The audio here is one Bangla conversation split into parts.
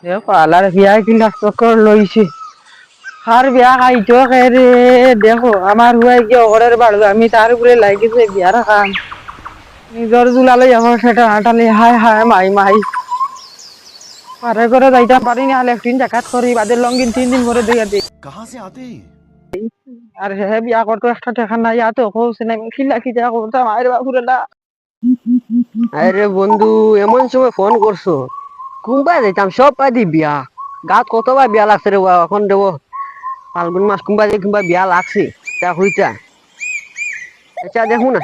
এ পালার বিয়া কিনা চক্কর লইছে আর বিয়া খাইতো রে। দেখো আমার হুয়াই গিয়ে ঘরের বাড়বে, আমি তার উপরে লাগিছে বিয়ার কাম। নিজর জুলালে আমার সেটা হাঁটালে হায় হায় মাই মাই পারে করে যাইতাম পারি না। লেফটিন জাকাত করি বাদের লঙ্গিন 3 দিন করে দিয়ে দিই। कहाँ से आते हैं? আর হে বিয়া করতো একটা টেকা নাই, ইয়াতে কৌছে না খিলা খিজা করতাম আরে বাপুরে না। আরে বন্ধু, এমন সময় ফোন করছো, কুম্বা যাইতাম সব পাদি বিয়া। গাত কতবার বিয়া লাগছে রে বাবা, এখন দেবো ফাল্গুন মাস কুম্বা যে কুম্বা বিয়া লাগছে তা হইতা। আচ্ছা দেখো না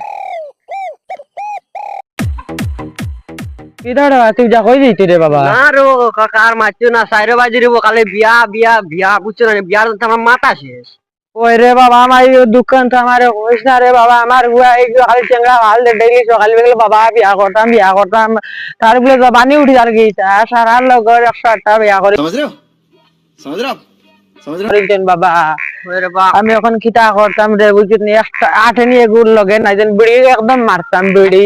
কি দাঁড়া তুই যা কই দিতি রে বাবা। না রো কাকা আর মারছো না, সাইরে বাজি রে কালে বিয়া বিয়া বিয়া বুঝছো না, বিয়ার তো আমার মাথা শেষ। ওই রে বাবা আমার এই দোকান তো আমার কইস না রে বাবা। আমার হুয়া এই খালি চেঙ্গা মাল দে ডেইলি সকাল বিকেল বাবা বিয়া করতাম তার বলে জবানি উঠি আর গিয়েছে সারার লগর 108টা বিয়া করে समझ रहे हो? समझ रहे हो आप? समझ रहे हो? করেছেন বাবা। ওরে বাপ, আমি এখন কিতা করতাম রে বুঝলি, একটা আঠে নিয়ে গুড় লগে নাই যেন বিড়ি একদম মারতাম বিড়ি।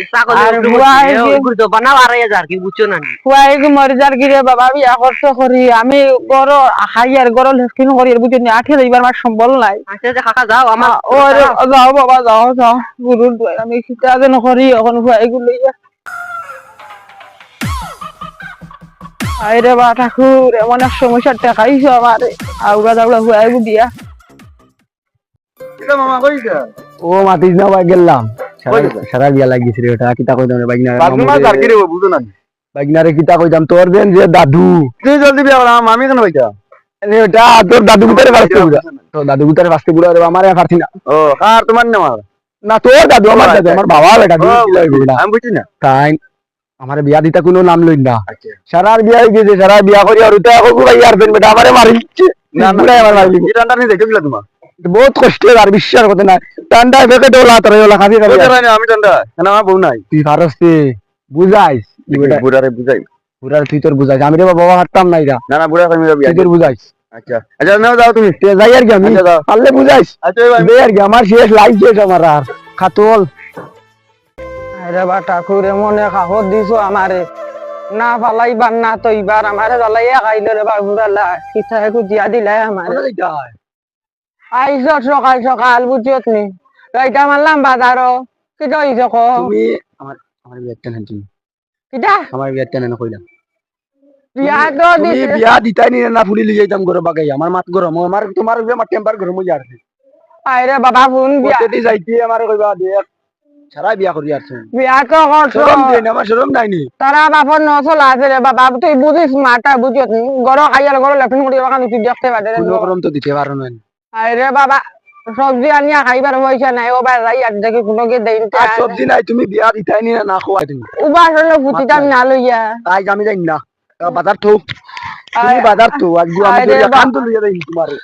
ইচ্ছা করলে আর উঠে বুয়া বসছি, এই যে- ওইগুলো তো বানাও আর আর কি বুঝছো না। হুয়াই মরি যার গিরে বাবা বিয়া করতে করি আমি গড় হাইয়ার গড় লেফটিন করি বুঝলি, আঠে যাইবার আমার সম্বল নাই। আচ্ছা আচ্ছা কাকা যাও আমার ওরে যাও বাবা যাও যাও গুরুর দোয়াই আমি কিতা যেন করি এখন হুয়াই গুলি। আরে বা ঠাকুর এমন এক সমস্যার টাকাইছো আমারে আউড়া দাউড়া হুয়াই দিয়া। মামা কইছা ও মাতিস না ভাই গেলাম কইছা? সারা বিয়া লাগিয়েছে রে ওটা কিতা কইতাম রে বাইকনা বাগনি মাছ আর কি রে বুঝো না বাইকনারে কিতা কইতাম তোর দেন যে দাদু তুই জলদি বিয়া কর, আমার মামি কেন কইতা? রে ওটা তোর দাদু গুতারে বাসতে বুড়া তো দাদু গুতারে বাসতে বুড়া রে আমারে পারছি না ও কার তোমার না আমার? না তোর দাদু আমার দাদু আমার বাবা বেটা ও, কি লাগবে না আমি বুঝছি না। তাই আমারে বিয়া দিতা কোনো নাম লইন না আচ্ছা সারার বিয়া হয়ে গেছে সারা বিয়া করি আর ওটা এখন ভাই আর দেন বেটা আমারে মারিছে না না বুড়াই আমার মারলি এটা আন্ডার নিয়ে দেখেছিল তোমার। বহুত কষ্ট আর বিশ্বাস করতে না টান্ডা বেকে ডোলা তোর ওলা খাবি খাবি বুঝতে পারি না আমি ঠান্ডা কেন আমার বউ নাই। তুই পারস্তে বুঝাইস বেটা বুড়ারে বুঝাই। পুরা তুই তোর বুঝাইস আমি রে বাবা হাঁটতাম না এটা না না বুড়া কইমি বিয়া। তুই তোর বুঝাইস আচ্ছা আচ্ছা নাও যাও তুমি। তে যাই আর কি আমি আচ্ছা, যাও। পারলে বুঝাইস আচ্ছা ভাই দে আর কি আমার শেষ লাইফ শেষ আমার আর খাতল আরে বা ঠাকুর এমন এক আহত দিছো আমারে না পালাইবার না তো এবার আমারে জ্বালাইয়া খাইলো রে বাবুরালা কিতা একটু দিয়া দিলাই আমারে। আইস সকাল সকাল বুঝিয়ত নি রাইটা মারলাম বাজারও কিটা হইছে ক তুমি আমার আমার বিয়াতে না তুমি কিটা আমার বিয়াতে না কইলাম বিয়া তো তুমি দিছে। বিয়া দিতাই নি না ফুলি লিয়ে যাইতাম ঘরে বাগাই আমার মাত গরম আমার তোমার আমার টেম্পার গরম হই আর আরে বাবা ফোন বিয়া প্রতিদি যাইতি আমার কইবা দে সারা বিয়া করি আছেন বিয়া তো করছো শরম দেই না আমার শরম নাই নি তারা বাপর নচলা আছে রে বাবা তুই বুঝিস মাটা বুঝিয়ত নি গড় খাইয়ার গড় লেফটিন করি ওখান তুই দেখতে পারে কোনো গরম তো দিতে পারো না আরে বাবা সবজি আনিয়া খাইবার পয়সা নাই ও বা যাই আর দেখি কোনো কে দেই আর সবজি নাই তুমি বিয়া দিতাই নি না খাওয়া তুমি উবার হলো ফুটিটা না লইয়া তাই আমি যাই না বাজার তো তুমি বাজার তো আজ আমি আরে কান তো লইয়া দেই তোমারে